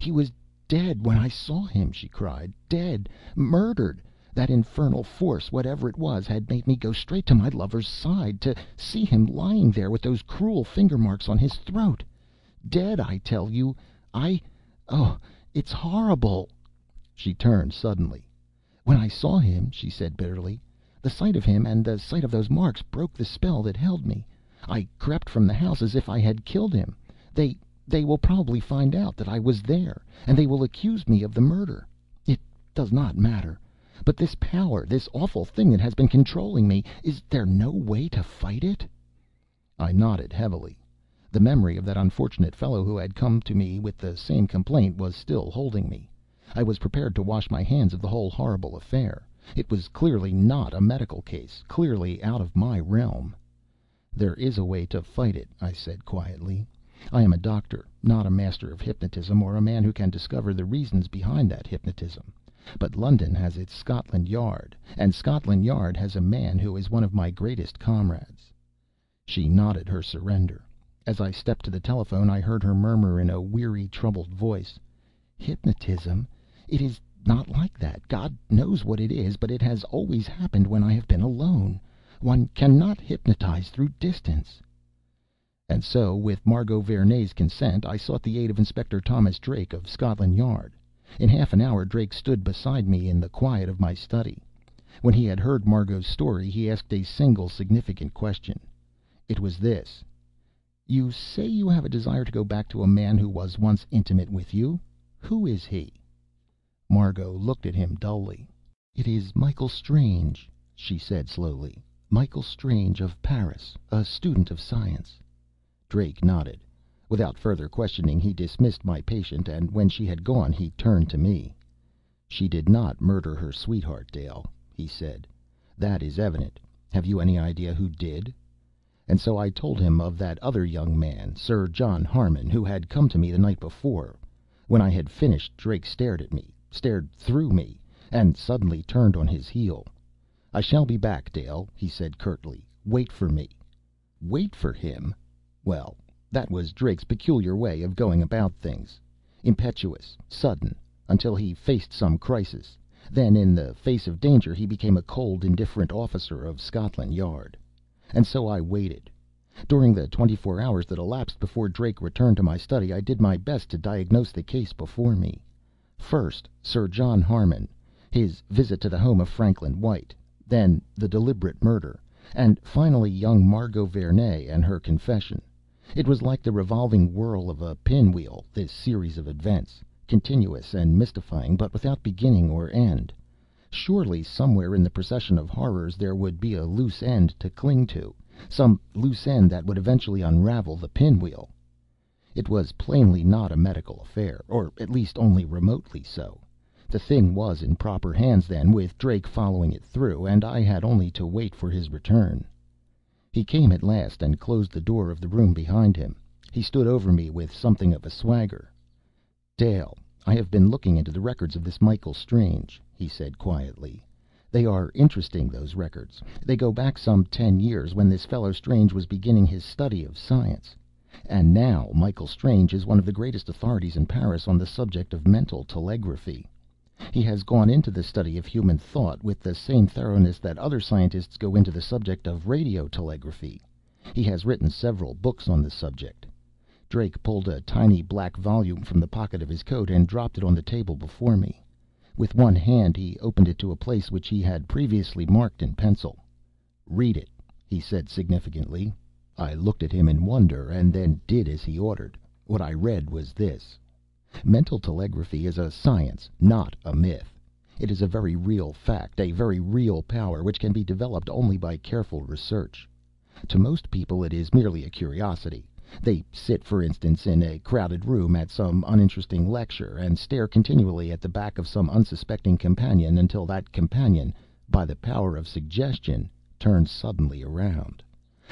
"He was dead when I saw him!" she cried. "Dead! Murdered! That infernal force, whatever it was, had made me go straight to my lover's side, to see him lying there with those cruel finger marks on his throat. Dead, I tell you! I Oh, it's horrible!" She turned suddenly. "When I saw him," she said bitterly, "the sight of him and the sight of those marks broke the spell that held me. I crept from the house as if I had killed him. They will probably find out that I was there, and they will accuse me of the murder. It does not matter. But this power, this awful thing that has been controlling me, is there no way to fight it?" I nodded heavily. The memory of that unfortunate fellow who had come to me with the same complaint was still holding me. I was prepared to wash my hands of the whole horrible affair. It was clearly not a medical case, clearly out of my realm. "There is a way to fight it," I said quietly. "I am a doctor, not a master of hypnotism, or a man who can discover the reasons behind that hypnotism. But London has its Scotland Yard, and Scotland Yard has a man who is one of my greatest comrades." She nodded her surrender. As I stepped to the telephone, I heard her murmur in a weary, troubled voice, "Hypnotism? It is not like that. God knows what it is, but it has always happened when I have been alone. One cannot hypnotize through distance." And so, with Margot Vernet's consent, I sought the aid of Inspector Thomas Drake of Scotland Yard. In half an hour Drake stood beside me in the quiet of my study. When he had heard Margot's story, he asked a single significant question. It was this: "You say you have a desire to go back to a man who was once intimate with you. Who is he?" Margot looked at him dully. "It is Michael Strange," she said slowly. "Michael Strange of Paris, a student of science." Drake nodded. Without further questioning, he dismissed my patient, and when she had gone, he turned to me. "She did not murder her sweetheart, Dale," he said. "That is evident. Have you any idea who did?" And so I told him of that other young man, Sir John Harmon, who had come to me the night before. When I had finished, Drake stared at me, stared through me, and suddenly turned on his heel. "I shall be back, Dale," he said curtly. "Wait for me." Wait for him? Well, that was Drake's peculiar way of going about things. Impetuous, sudden, until he faced some crisis. Then, in the face of danger, he became a cold, indifferent officer of Scotland Yard. And so I waited. During the 24 hours that elapsed before Drake returned to my study, I did my best to diagnose the case before me. First, Sir John Harmon, his visit to the home of Franklin White, then the deliberate murder, and finally young Margot Vernet and her confession. It was like the revolving whirl of a pinwheel, this series of events, continuous and mystifying, but without beginning or end. Surely somewhere in the procession of horrors there would be a loose end to cling to, some loose end that would eventually unravel the pinwheel. It was plainly not a medical affair, or at least only remotely so. The thing was in proper hands, then, with Drake following it through, and I had only to wait for his return. He came at last and closed the door of the room behind him. He stood over me with something of a swagger. "Dale, I have been looking into the records of this Michael Strange," he said quietly. "They are interesting, those records. They go back some 10 years, when this fellow Strange was beginning his study of science. And now Michael Strange is one of the greatest authorities in Paris on the subject of mental telegraphy. He has gone into the study of human thought with the same thoroughness that other scientists go into the subject of radio telegraphy. He has written several books on the subject." Drake pulled a tiny black volume from the pocket of his coat and dropped it on the table before me. With one hand he opened it to a place which he had previously marked in pencil. "Read it," he said significantly. I looked at him in wonder, and then did as he ordered. What I read was this: "Mental telegraphy is a science, not a myth. It is a very real fact, a very real power, which can be developed only by careful research. To most people it is merely a curiosity. They sit, for instance, in a crowded room at some uninteresting lecture, and stare continually at the back of some unsuspecting companion until that companion, by the power of suggestion, turns suddenly around.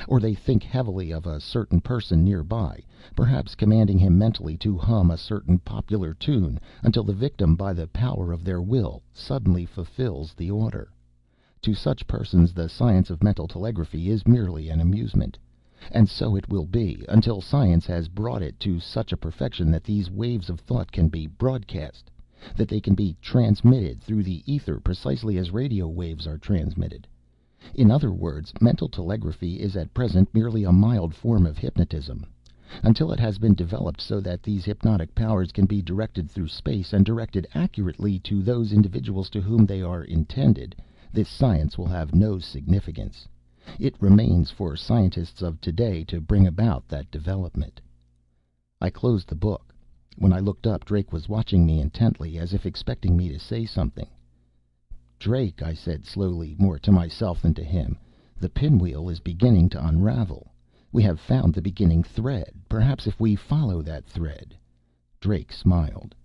Or they think heavily of a certain person near by, perhaps commanding him mentally to hum a certain popular tune, until the victim, by the power of their will, suddenly fulfills the order. To such persons the science of mental telegraphy is merely an amusement. And so it will be, until science has brought it to such a perfection that these waves of thought can be broadcast, that they can be transmitted through the ether precisely as radio waves are transmitted. In other words, mental telegraphy is at present merely a mild form of hypnotism. Until it has been developed so that these hypnotic powers can be directed through space, and directed accurately to those individuals to whom they are intended, this science will have no significance. It remains for scientists of today to bring about that development. I closed the book. When I looked up, Drake was watching me intently, as if expecting me to say something. "Drake," I said slowly, more to myself than to him, "the pinwheel is beginning to unravel. We have found the beginning thread. Perhaps if we follow that thread—" Drake smiled.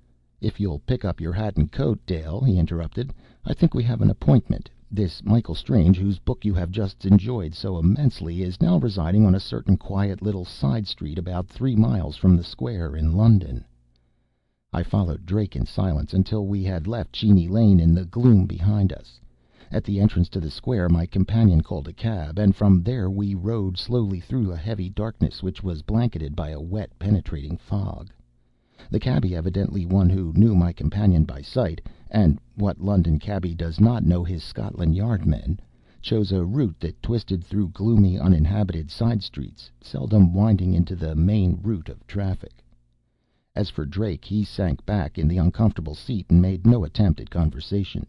"If you'll pick up your hat and coat, Dale," he interrupted, "I think we have an appointment. This Michael Strange, whose book you have just enjoyed so immensely, is now residing on a certain quiet little side street about 3 miles from the square in London." I followed Drake in silence until we had left Cheney Lane in the gloom behind us. At the entrance to the square my companion called a cab, and from there we rode slowly through a heavy darkness which was blanketed by a wet, penetrating fog. The cabby, evidently one who knew my companion by sight, and what London cabby does not know his Scotland Yard men, chose a route that twisted through gloomy, uninhabited side streets, seldom winding into the main route of traffic. As for Drake, he sank back in the uncomfortable seat and made no attempt at conversation.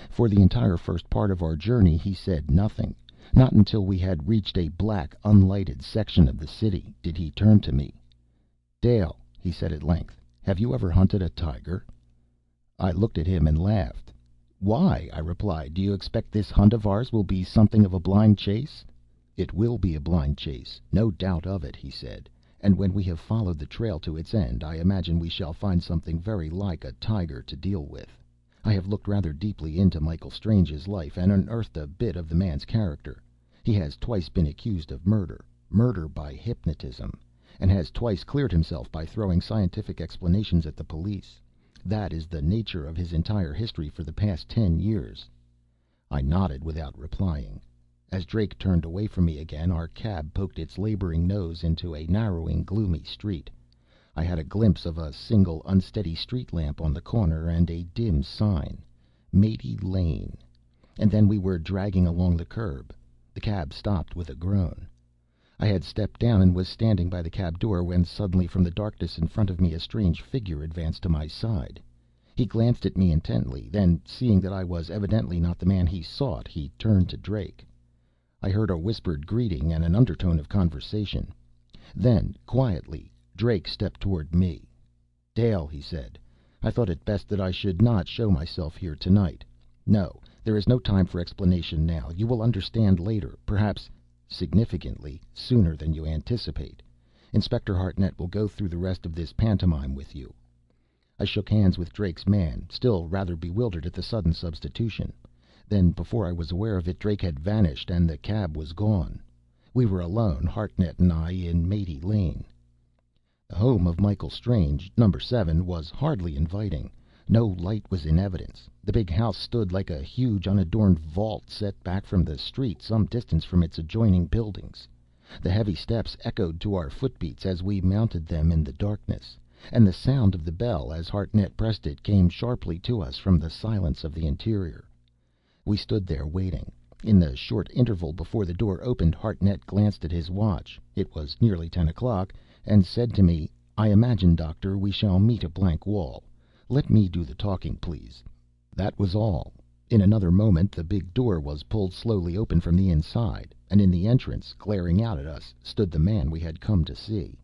For the entire first part of our journey he said nothing. Not until we had reached a black, unlighted section of the city did he turn to me. "Dale," he said at length, "have you ever hunted a tiger?" I looked at him and laughed. "Why?" I replied. "Do you expect this hunt of ours will be something of a blind chase?" "It will be a blind chase, no doubt of it," he said. "And when we have followed the trail to its end, I imagine we shall find something very like a tiger to deal with. I have looked rather deeply into Michael Strange's life, and unearthed a bit of the man's character. He has twice been accused of murder by hypnotism, and has twice cleared himself by throwing scientific explanations at the police. That is the nature of his entire history for the past 10 years." I nodded without replying. As Drake turned away from me again, our cab poked its laboring nose into a narrowing, gloomy street. I had a glimpse of a single unsteady street lamp on the corner, and a dim sign, "Mate Lane." And then we were dragging along the curb. The cab stopped with a groan. I had stepped down and was standing by the cab door when suddenly from the darkness in front of me a strange figure advanced to my side. He glanced at me intently, then, seeing that I was evidently not the man he sought, he turned to Drake. I heard a whispered greeting and an undertone of conversation. Then, quietly, Drake stepped toward me. "Dale," he said, "I thought it best that I should not show myself here tonight. No, there is no time for explanation now. You will understand later, perhaps, significantly, sooner than you anticipate. Inspector Hartnett will go through the rest of this pantomime with you." I shook hands with Drake's man, still rather bewildered at the sudden substitution. Then, before I was aware of it, Drake had vanished and the cab was gone. We were alone, Hartnett and I, in Mate Lane. The home of Michael Strange, number 7, was hardly inviting. No light was in evidence. The big house stood like a huge, unadorned vault set back from the street some distance from its adjoining buildings. The heavy steps echoed to our footbeats as we mounted them in the darkness, and the sound of the bell, as Hartnett pressed it, came sharply to us from the silence of the interior. We stood there waiting. In the short interval before the door opened, Hartnett glanced at his watch (it was nearly 10 o'clock) and said to me, "I imagine, Doctor, we shall meet a blank wall. Let me do the talking, please." That was all. In another moment the big door was pulled slowly open from the inside, and in the entrance, glaring out at us, stood the man we had come to see.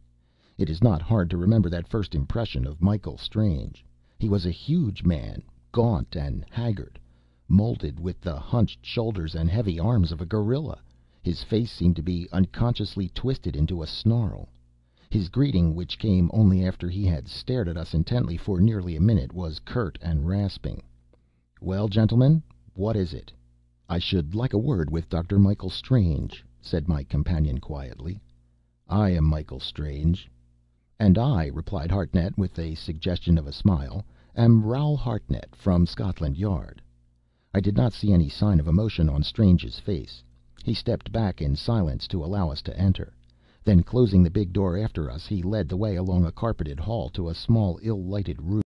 It is not hard to remember that first impression of Michael Strange. He was a huge man, gaunt and haggard, molded with the hunched shoulders and heavy arms of a gorilla. His face seemed to be unconsciously twisted into a snarl. His greeting, which came only after he had stared at us intently for nearly a minute, was curt and rasping. "Well, gentlemen, what is it?" "I should like a word with Dr. Michael Strange," said my companion quietly. "I am Michael Strange." "And I," replied Hartnett with a suggestion of a smile, "am Raoul Hartnett, from Scotland Yard." I did not see any sign of emotion on Strange's face. He stepped back in silence to allow us to enter. Then, closing the big door after us, he led the way along a carpeted hall to a small, ill lighted room.